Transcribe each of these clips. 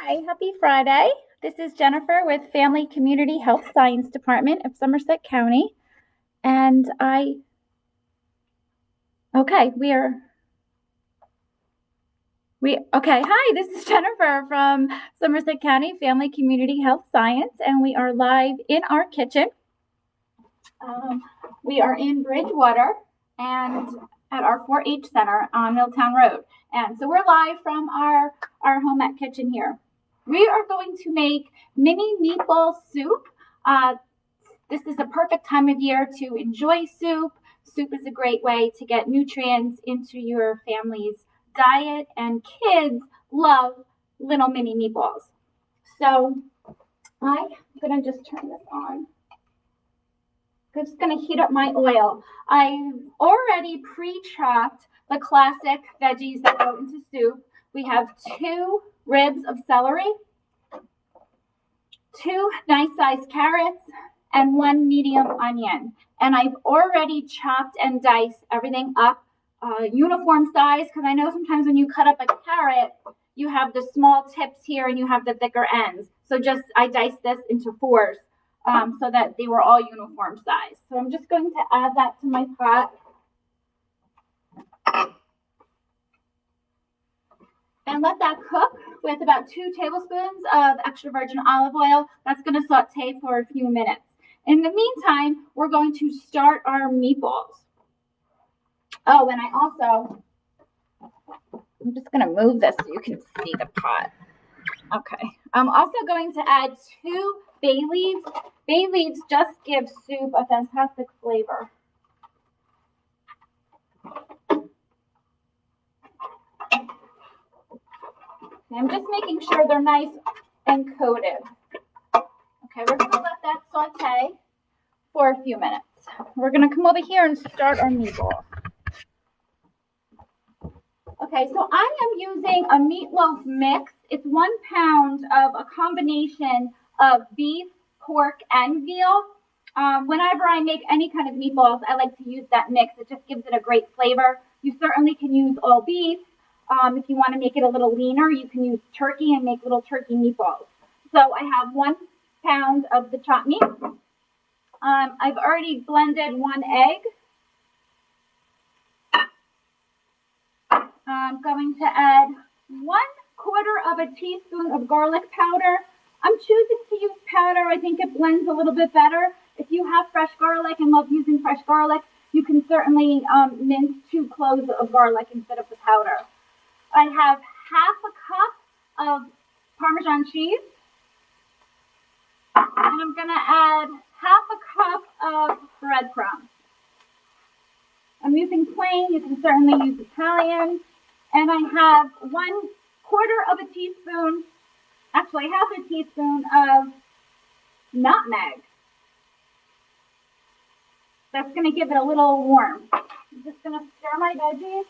Hi, happy Friday. This is Jennifer with Family Community Health Science Department of Somerset County. And hi, this is Jennifer from Somerset County Family Community Health Science, and we are live in our kitchen. We are in Bridgewater and at our 4-H Center on Milltown Road. And so we're live from our home ec kitchen here. We are going to make mini meatball soup. This is the perfect time of year to enjoy soup. Soup is a great way to get nutrients into your family's diet, and kids love little mini meatballs. So I'm going to just turn this on. I'm just going to heat up my oil. I've already pre-chopped the classic veggies that go into soup. We have 2 ribs of celery, 2 nice-sized carrots, and 1 medium onion. And I've already chopped and diced everything up uniform size, because I know sometimes when you cut up a carrot, you have the small tips here and you have the thicker ends. So I diced this into 4s so that they were all uniform size. So I'm just going to add that to my pot. And let that cook with about 2 tablespoons of extra virgin olive oil. That's going to saute for a few minutes. In the meantime, we're going to start our meatballs. Oh, and I'm just going to move this so you can see the pot. Okay. I'm also going to add 2 bay leaves. Bay leaves just give soup a fantastic flavor. I'm just making sure they're nice and coated. Okay, we're going to let that saute for a few minutes. We're going to come over here and start our meatballs. Okay, so I am using a meatloaf mix. It's 1 pound of a combination of beef, pork, and veal. Whenever I make any kind of meatballs, I like to use that mix. It just gives it a great flavor. You certainly can use all beef. If you want to make it a little leaner, you can use turkey and make little turkey meatballs. So I have 1 pound of the chopped meat. I've already blended 1 egg. I'm going to add 1/4 of a teaspoon of garlic powder. I'm choosing to use powder. I think it blends a little bit better. If you have fresh garlic and love using fresh garlic, you can certainly mince 2 cloves of garlic instead of the powder. I have 1/2 cup of Parmesan cheese. And I'm going to add 1/2 cup of breadcrumbs. I'm using plain. You can certainly use Italian. And I have 1/4 of a teaspoon, actually 1/2 teaspoon of nutmeg. That's going to give it a little warm. I'm just going to stir my veggies.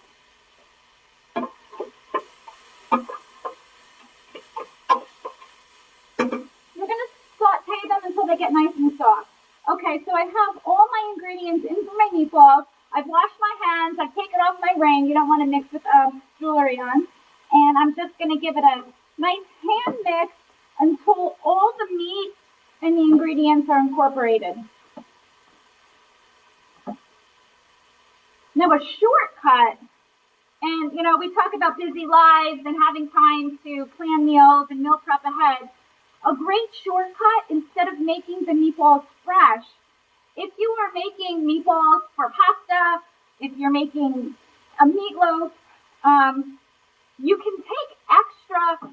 We're going to saute them until they get nice and soft. Okay, so I have all my ingredients in for my meatballs. I've washed my hands. I've taken off my ring. You don't want to mix with jewelry on. And I'm just going to give it a nice hand mix until all the meat and the ingredients are incorporated. Now, a shortcut, and we talk about busy lives and having time to plan meals and meal prep ahead. A great shortcut, instead of making the meatballs fresh, if you are making meatballs for pasta, if you're making a meatloaf, you can take extra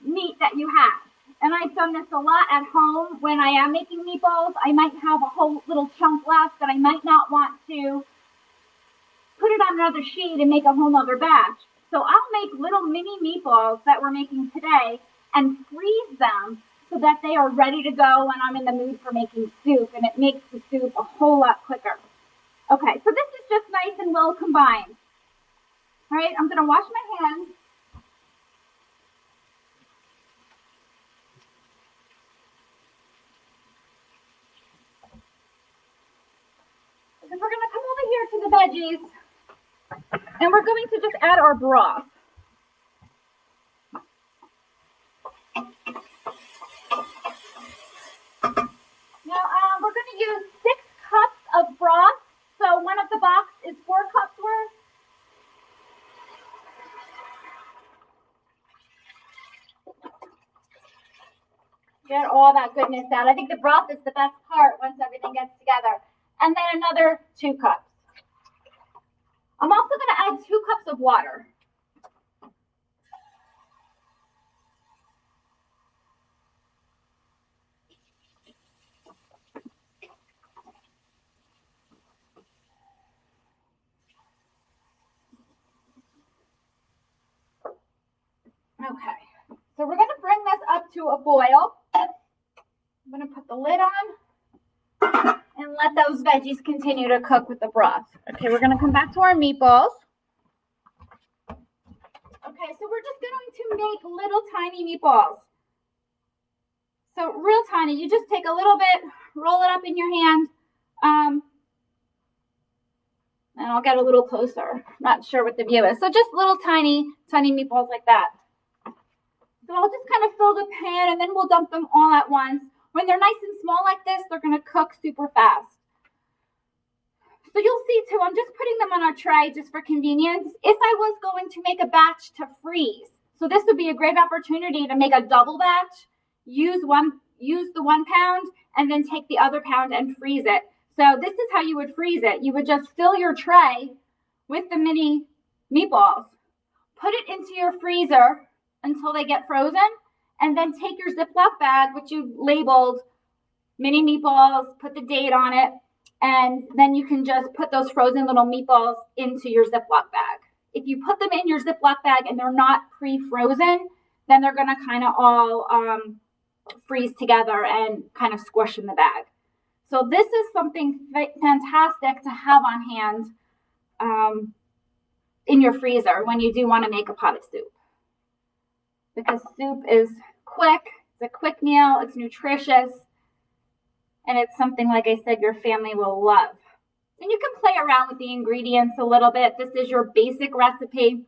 meat that you have. And I've done this a lot at home when I am making meatballs. I might have a whole little chunk left that I might not want to put it on another sheet and make a whole other batch. So I'll make little mini meatballs that we're making today and freeze them so that they are ready to go when I'm in the mood for making soup, and it makes the soup a whole lot quicker. Okay, so this is just nice and well combined. All right, I'm going to wash my hands. And we're going to come over here to the veggies, and we're going to just add our broth. going to use 6 cups of broth. So one of the box is 4 cups worth. Get all that goodness out. I think the broth is the best part once everything gets together. And then another 2 cups. I'm also going to add 2 cups of water. Okay, so we're going to bring this up to a boil. I'm going to put the lid on and let those veggies continue to cook with the broth. Okay, we're going to come back to our meatballs. Okay, so we're just going to make little tiny meatballs. So real tiny. You just take a little bit, roll it up in your hand, and I'll get a little closer. Not sure what the view is. So just little tiny meatballs like that. So I'll just kind of fill the pan and then we'll dump them all at once. When they're nice and small like this, they're going to cook super fast. So you'll see too, I'm just putting them on our tray just for convenience. If I was going to make a batch to freeze, so this would be a great opportunity to make a double batch, use the 1 pound and then take the other pound and freeze it. So this is how you would freeze it. You would just fill your tray with the mini meatballs, put it into your freezer until they get frozen, and then take your Ziploc bag, which you've labeled mini meatballs, put the date on it, and then you can just put those frozen little meatballs into your Ziploc bag. If you put them in your Ziploc bag and they're not pre-frozen, then they're going to kind of all freeze together and kind of squish in the bag. So this is something fantastic to have on hand in your freezer when you do want to make a pot of soup. Because soup is quick, it's a quick meal, it's nutritious, and it's something, like I said, your family will love. And you can play around with the ingredients a little bit. This is your basic recipe.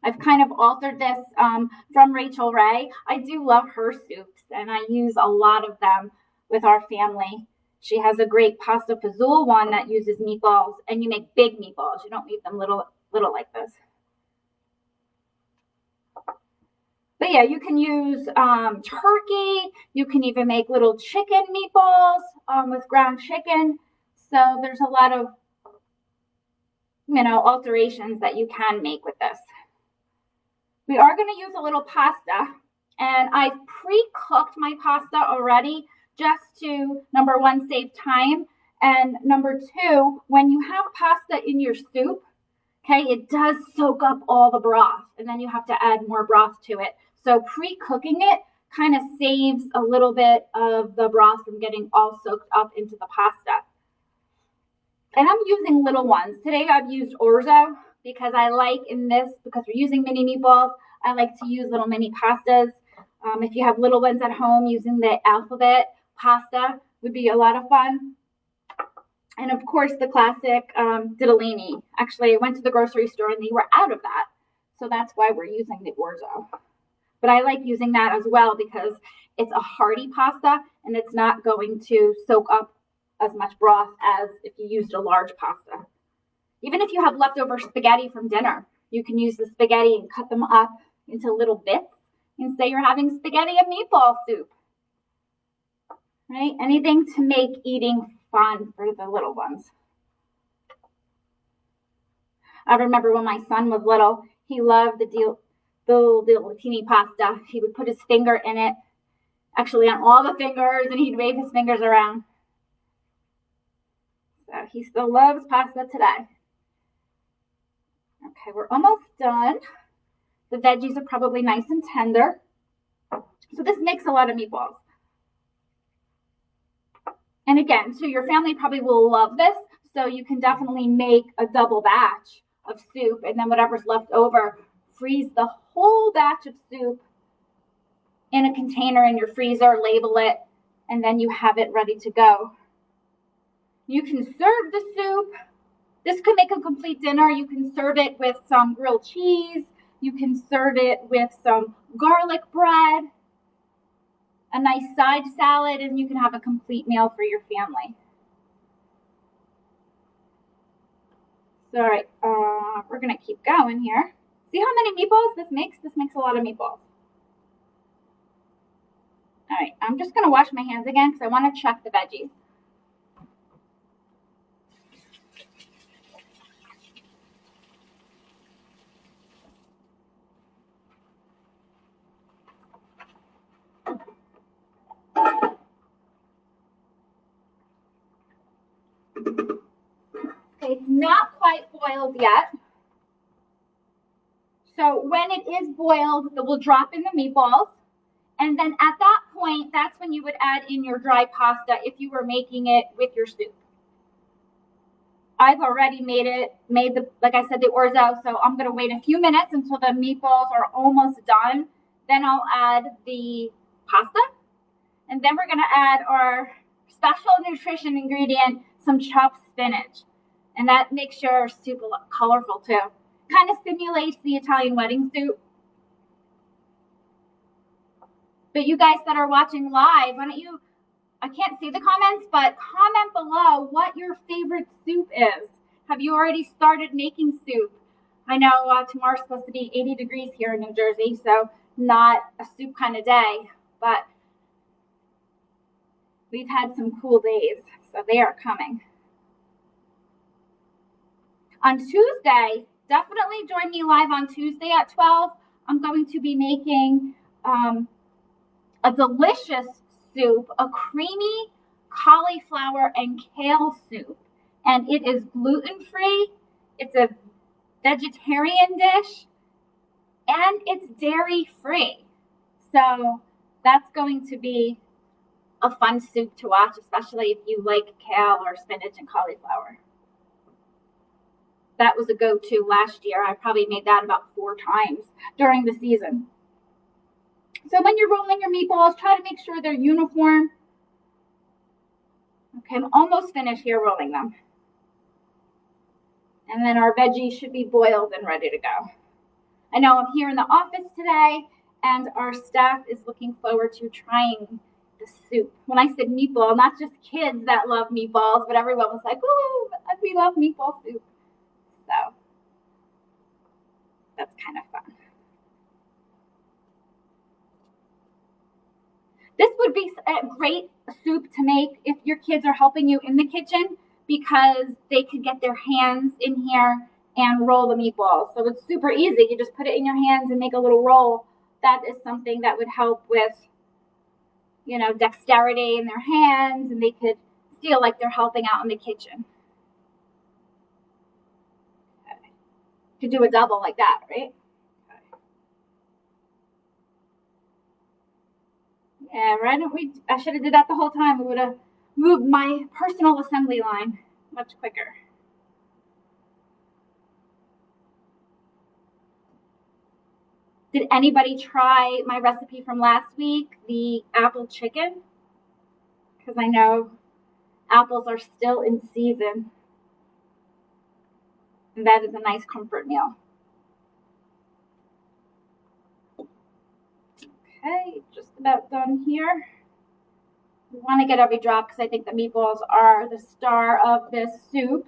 I've kind of altered this from Rachel Ray. I do love her soups, and I use a lot of them with our family. She has a great pasta fazool one that uses meatballs, and you make big meatballs. You don't leave them little like this. But yeah, you can use turkey. You can even make little chicken meatballs with ground chicken. So there's a lot of, alterations that you can make with this. We are going to use a little pasta, and I've pre-cooked my pasta already just to, number 1, save time, and number 2, when you have pasta in your soup, okay, it does soak up all the broth, and then you have to add more broth to it. So pre-cooking it kind of saves a little bit of the broth from getting all soaked up into the pasta. And I'm using little ones. Today I've used orzo because I like because we're using mini meatballs, I like to use little mini pastas. If you have little ones at home, using the alphabet pasta would be a lot of fun. And of course the classic ditalini. Actually, I went to the grocery store and they were out of that. So that's why we're using the orzo. But I like using that as well because it's a hearty pasta and it's not going to soak up as much broth as if you used a large pasta. Even if you have leftover spaghetti from dinner, you can use the spaghetti and cut them up into little bits and say you're having spaghetti and meatball soup. Right? Anything to make eating fun for the little ones. I remember when my son was little, he loved the ditalini pasta. He would put his finger in it, actually on all the fingers, and he'd wave his fingers around. So he still loves pasta today. Okay, we're almost done. The veggies are probably nice and tender. So this makes a lot of meatballs. And again, so your family probably will love this. So you can definitely make a double batch of soup, and then whatever's left over, freeze the whole batch of soup in a container in your freezer, label it, and then you have it ready to go. You can serve the soup. This could make a complete dinner. You can serve it with some grilled cheese. You can serve it with some garlic bread. a nice side salad, and you can have a complete meal for your family. So, all right, we're gonna keep going here. See how many meatballs this makes? This makes a lot of meatballs. All right, I'm just gonna wash my hands again because I want to check the veggies. Okay, it's not quite boiled yet. So when it is boiled, we'll drop in the meatballs. And then at that point, that's when you would add in your dry pasta if you were making it with your soup. I've already made the, like I said, the orzo. So I'm going to wait a few minutes until the meatballs are almost done. Then I'll add the pasta. And then we're going to add our special nutrition ingredient, some chopped spinach. And that makes your soup look colorful too. Kind of simulates the Italian wedding soup. But you guys that are watching live, why don't you, I can't see the comments, but comment below what your favorite soup is. Have you already started making soup? I know tomorrow's supposed to be 80 degrees here in New Jersey, so not a soup kind of day, but we've had some cool days, so they are coming. On Tuesday, definitely join me live on Tuesday at 12. I'm going to be making a delicious soup, a creamy cauliflower and kale soup. And it is gluten-free, it's a vegetarian dish, and it's dairy-free. So that's going to be a fun soup to watch, especially if you like kale or spinach and cauliflower. That was a go-to last year. I probably made that about 4 times during the season. So when you're rolling your meatballs, try to make sure they're uniform. Okay, I'm almost finished here rolling them. And then our veggies should be boiled and ready to go. I know I'm here in the office today, and our staff is looking forward to trying the soup. When I said meatball, not just kids that love meatballs, but everyone was like, "Ooh, we love meatball soup." So that's kind of fun. This would be a great soup to make if your kids are helping you in the kitchen, because they could get their hands in here and roll the meatballs. So it's super easy. You just put it in your hands and make a little roll. That is something that would help with, you know, dexterity in their hands, and they could feel like they're helping out in the kitchen. To do a double like that, right? Yeah, right. I should have did that the whole time. We would have moved my personal assembly line much quicker. Did anybody try my recipe from last week, the apple chicken? Because I know apples are still in season. And that is a nice comfort meal. Okay, just about done here. We want to get every drop because I think the meatballs are the star of this soup.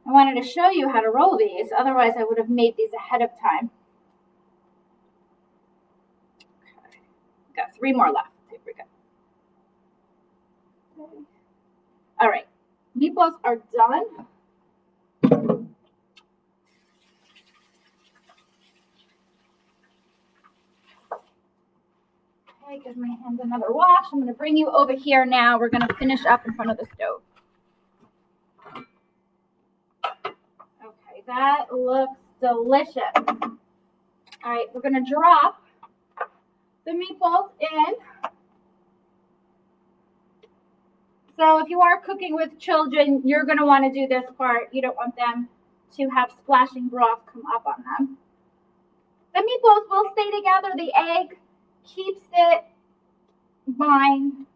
I wanted to show you how to roll these, otherwise I would have made these ahead of time. Okay. Got 3 more left. Here we go. Okay. All right, meatballs are done. Okay, give my hands another wash. I'm going to bring you over here now. We're going to finish up in front of the stove. Okay, that looks delicious. All right, we're going to drop the meatballs in. So if you are cooking with children, you're going to want to do this part. You don't want them to have splashing broth come up on them. The meatballs will stay together. The egg keeps it bind.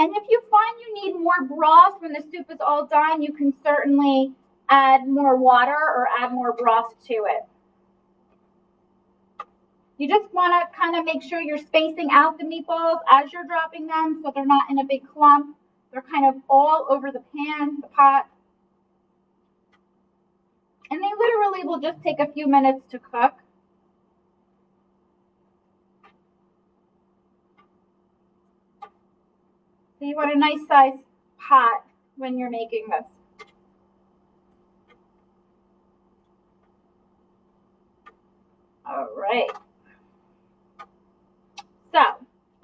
And if you find you need more broth when the soup is all done, you can certainly add more water or add more broth to it. You just want to kind of make sure you're spacing out the meatballs as you're dropping them so they're not in a big clump. They're kind of all over the pan, the pot. And they literally will just take a few minutes to cook. So you want a nice size pot when you're making this. All right. So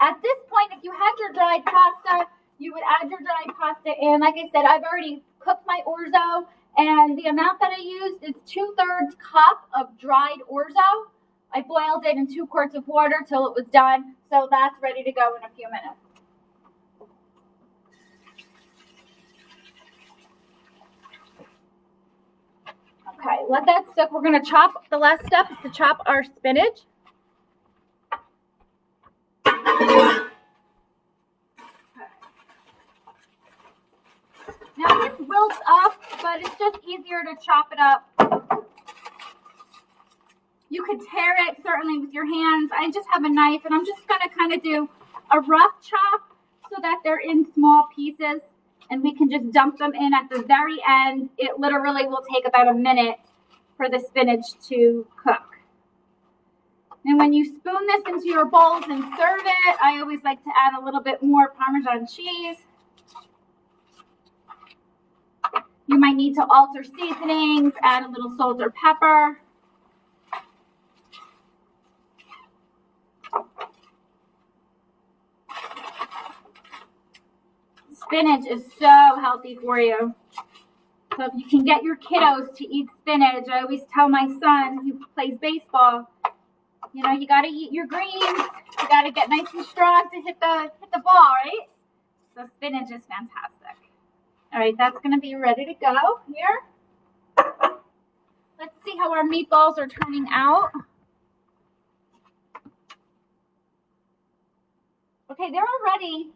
at this point, if you had your dried pasta, you would add your dried pasta in. Like I said, I've already cooked my orzo, and the amount that I used is 2/3 cup of dried orzo. I boiled it in 2 quarts of water till it was done, so that's ready to go in a few minutes. Okay, let that soak. We're going to chop. The last step is to chop our spinach. Now this wilts up, but it's just easier to chop it up. You could tear it certainly with your hands. I just have a knife, and I'm just going to kind of do a rough chop so that they're in small pieces, and we can just dump them in at the very end. It literally will take about a minute for the spinach to cook. And when you spoon this into your bowls and serve it, I always like to add a little bit more Parmesan cheese. You might need to alter seasonings, add a little salt or pepper. Spinach is so healthy for you. So if you can get your kiddos to eat spinach, I always tell my son who plays baseball, you know, you got to eat your greens. You got to get nice and strong to hit the ball, right? So spinach is fantastic. All right, that's going to be ready to go here. Let's see how our meatballs are turning out. Okay, they're already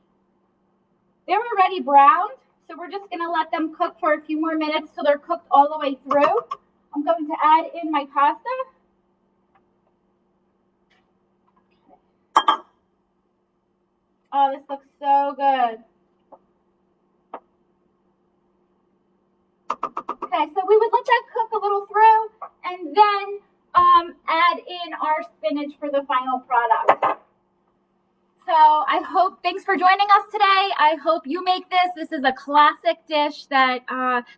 browned, so we're just going to let them cook for a few more minutes till they're cooked all the way through. I'm going to add in my pasta. Oh, this looks so good. Okay, so we would let that cook a little through and then add in our spinach for the final product. So thanks for joining us today. I hope you make this. This is a classic dish that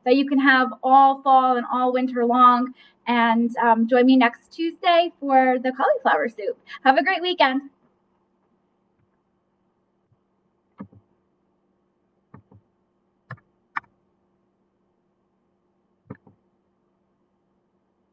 you can have all fall and all winter long. And join me next Tuesday for the cauliflower soup. Have a great weekend.